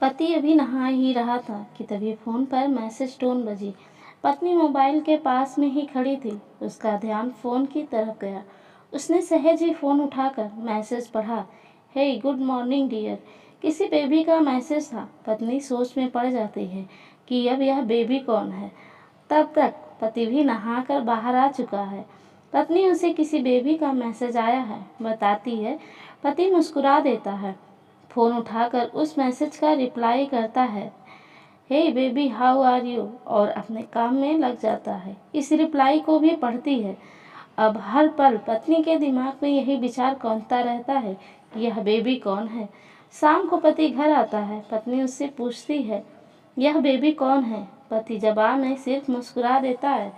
पति अभी नहा ही रहा था कि तभी फोन पर मैसेज टोन बजी। पत्नी मोबाइल के पास में ही खड़ी थी। उसका ध्यान फोन की तरफ गया। उसने सहज ही फोन उठाकर मैसेज पढ़ा। हे गुड मॉर्निंग डियर। किसी बेबी का मैसेज था। पत्नी सोच में पड़ जाती है कि अब यह बेबी कौन है। तब तक पति भी नहाकर बाहर आ चुका है। पत्नी उसे किसी बेबी का मैसेज आया है बताती है। पति मुस्कुरा देता है। फ़ोन उठाकर उस मैसेज का रिप्लाई करता है, हे बेबी हाउ आर यू, और अपने काम में लग जाता है। इस रिप्लाई को भी पढ़ती है। अब हर पल पत्नी के दिमाग में यही विचार कौंधता रहता है कि यह बेबी कौन है। शाम को पति घर आता है। पत्नी उससे पूछती है, यह बेबी कौन है। पति जवाब में सिर्फ मुस्कुरा देता है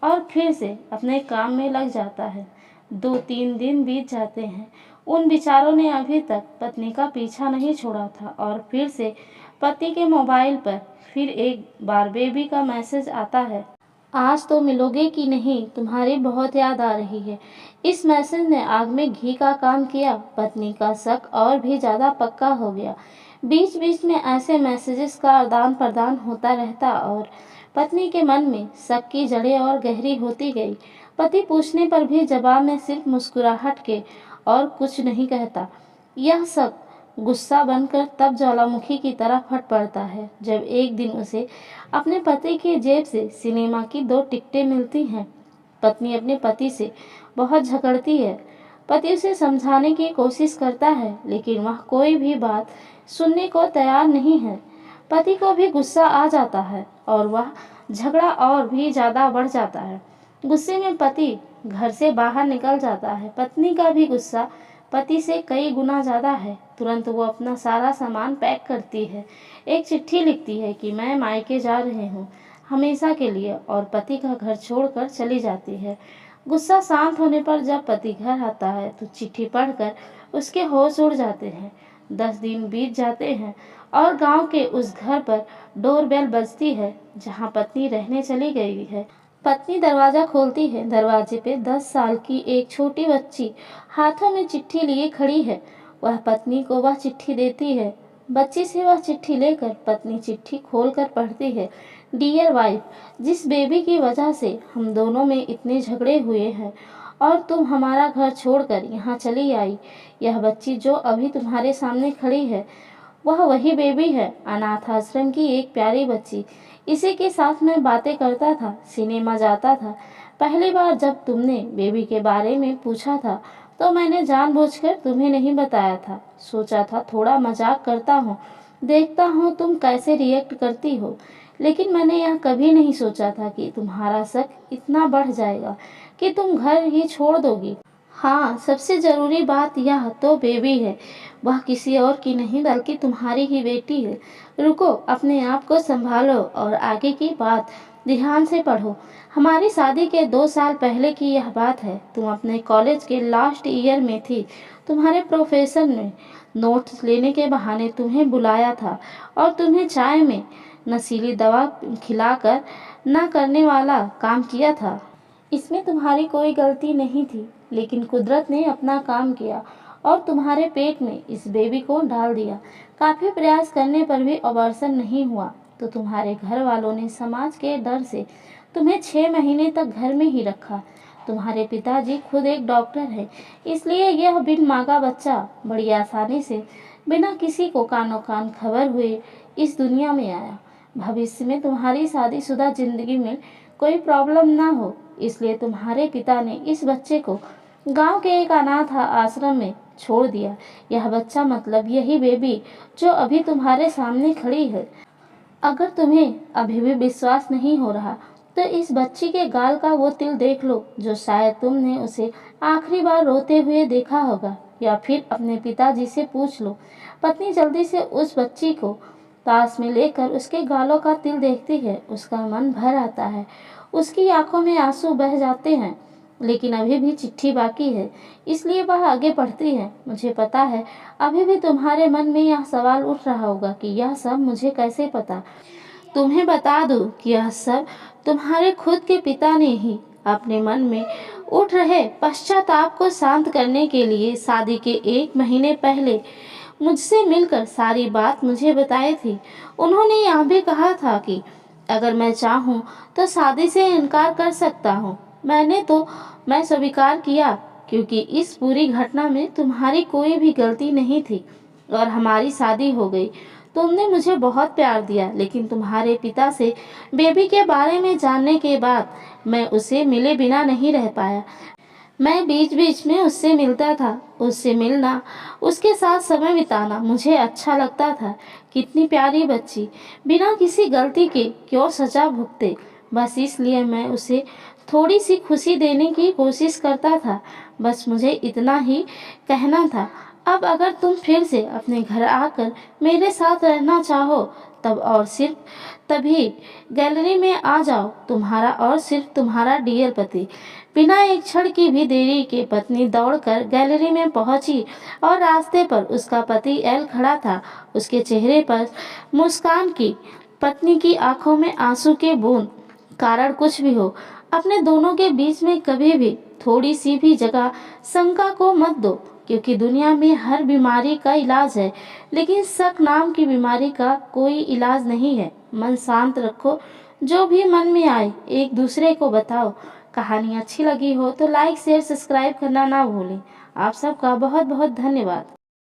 और फिर से अपने काम में लग जाता है। 2-3 दिन बीत जाते हैं। उन विचारों ने अभी तक पत्नी का पीछा नहीं छोड़ा था और फिर से पति के मोबाइल पर फिर एक बार बेबी का मैसेज आता है, आज तो मिलोगे कि नहीं, तुम्हारी बहुत याद आ रही है। इस मैसेज ने आग में घी का काम किया। पत्नी का शक और भी ज़्यादा पक्का हो गया। बीच बीच में ऐसे मैसेजेस का आदान प्रदान होता रहता और पत्नी के मन में शक की जड़ें और गहरी होती गई। पति पूछने पर भी जवाब में सिर्फ मुस्कुराहट के और कुछ नहीं कहता। यह सब गुस्सा बनकर तब ज्वालामुखी की तरह फट पड़ता है जब एक दिन उसे अपने पति की जेब से सिनेमा की 2 टिकटें मिलती हैं। पत्नी अपने पति से बहुत झगड़ती है। पति उसे समझाने की कोशिश करता है लेकिन वह कोई भी बात सुनने को तैयार नहीं है। पति को भी गुस्सा आ जाता है और वह झगड़ा और भी ज़्यादा बढ़ जाता है। गुस्से में पति घर से बाहर निकल जाता है। पत्नी का भी गुस्सा पति से कई गुना ज़्यादा है। तुरंत वो अपना सारा सामान पैक करती है। एक चिट्ठी लिखती है कि मैं मायके जा रही हूँ हमेशा के लिए, और पति का घर छोड़कर चली जाती है। गुस्सा शांत होने पर जब पति घर आता है तो चिट्ठी पढ़कर उसके होश उड़ जाते हैं। 10 दिन बीत जाते हैं और गांव के उस घर पर डोरबेल बजती है जहां पत्नी रहने चली गई है। पत्नी दरवाज़ा खोलती है। दरवाजे पे 10 साल की एक छोटी बच्ची हाथों में चिट्ठी लिए खड़ी है। वह पत्नी को वह चिट्ठी देती है। बच्ची से वह चिट्ठी लेकर पत्नी चिट्ठी खोलकर पढ़ती है। डियर वाइफ, जिस बेबी की वजह से हम दोनों में इतने झगड़े हुए हैं और तुम हमारा घर छोड़कर यहाँ चली आई, यह बच्ची जो अभी तुम्हारे सामने खड़ी है वह वही बेबी है, अनाथ आश्रम की एक प्यारी बच्ची। इसी के साथ मैं बातें करता था, सिनेमा जाता था। पहली बार जब तुमने बेबी के बारे में पूछा था तो मैंने जानबूझकर तुम्हें नहीं बताया था। सोचा था थोड़ा मजाक करता हूँ, देखता हूँ तुम कैसे रिएक्ट करती हो। लेकिन मैंने यह कभी नहीं सोचा था कि तुम्हारा शक इतना बढ़ जाएगा कि तुम घर ही छोड़ दोगी। हाँ, सबसे ज़रूरी बात यह तो बेबी है, वह किसी और की नहीं बल्कि तुम्हारी ही बेटी है। रुको, अपने आप को संभालो और आगे की बात ध्यान से पढ़ो। हमारी शादी के 2 साल पहले की यह बात है। तुम अपने कॉलेज के लास्ट ईयर में थी। तुम्हारे प्रोफेसर ने नोट्स लेने के बहाने तुम्हें बुलाया था और तुम्हें चाय में नशीली दवा खिलाकर न करने वाला काम किया था। इसमें तुम्हारी कोई गलती नहीं थी, लेकिन कुदरत ने अपना काम किया और तुम्हारे पेट में इस बेबी को डाल दिया। काफ़ी प्रयास करने पर भी अबॉर्शन नहीं हुआ तो तुम्हारे घर वालों ने समाज के डर से तुम्हें 6 महीने तक घर में ही रखा। तुम्हारे पिताजी खुद एक डॉक्टर हैं, इसलिए यह बिन माँ का बच्चा बड़ी आसानी से बिना किसी को कानो कान खबर हुए इस दुनिया में आया। भविष्य में तुम्हारी शादीशुदा जिंदगी में कोई प्रॉब्लम ना हो, इसलिए तुम्हारे पिता ने इस बच्चे को गांव के एक अनाथ आश्रम में छोड़ दिया। यह बच्चा मतलब यही बेबी जो अभी तुम्हारे सामने खड़ी है। अगर तुम्हें अभी भी विश्वास नहीं हो रहा तो इस बच्ची के गाल का वो तिल देख लो जो शायद तुमने उसे आखिरी बार रोते हुए देखा होगा, या फिर अपने पिताजी से पूछ लो। पत्नी जल्दी से उस बच्ची को पास में लेकर उसके गालों का तिल देखती है। उसका मन भर आता है, उसकी आंखों में आंसू बह जाते हैं, लेकिन अभी भी चिट्ठी बाकी है, इसलिए वह आगे पढ़ती है। मुझे पता है अभी भी तुम्हारे मन में यह सवाल उठ रहा होगा कि यह सब मुझे कैसे पता। तुम्हें बता दूं कि यह सब तुम्हारे खुद के पिता ने ही अपने मन में उठ रहे पश्चाताप को शांत करने के लिए शादी के 1 महीने पहले मुझसे मिलकर सारी बात मुझे बताई थी। उन्होंने यह भी कहा था कि अगर मैं चाहूँ तो शादी से इनकार कर सकता हूँ। मैं स्वीकार किया, क्योंकि इस पूरी घटना में तुम्हारी कोई भी गलती नहीं थी और हमारी शादी हो गई। तुमने मुझे बहुत प्यार दिया, लेकिन तुम्हारे पिता से बेबी के बारे में जानने के बाद मैं उसे मिले बिना नहीं रह पाया। मैं बीच बीच में उससे मिलता था। उससे मिलना, उसके साथ समय बिताना मुझे अच्छा लगता था। कितनी प्यारी बच्ची, बिना किसी गलती के क्यों सजा भुगते। बस इसलिए मैं उसे थोड़ी सी खुशी देने की कोशिश करता था। बस मुझे इतना ही कहना था। अब अगर तुम फिर से अपने घर आकर मेरे साथ रहना चाहो, तब और सिर्फ तभी गैलरी में आ जाओ, तुम्हारा और सिर्फ तुम्हारा डियर पति। बिना एक क्षण की भी देरी के पत्नी दौड़कर गैलरी में पहुंची और रास्ते पर उसका पति एल खड़ा था। उसके चेहरे पर मुस्कान की, पत्नी की आंखों में आंसू के बूंद। कारण कुछ भी हो, अपने दोनों के बीच में कभी भी थोड़ी सी भी जगह शंका को मत दो, क्योंकि दुनिया में हर बीमारी का इलाज है, लेकिन शक नाम की बीमारी का कोई इलाज नहीं है। मन शांत रखो, जो भी मन में आए एक दूसरे को बताओ। कहानी अच्छी लगी हो तो लाइक शेयर सब्सक्राइब करना ना भूलें। आप सबका बहुत बहुत धन्यवाद।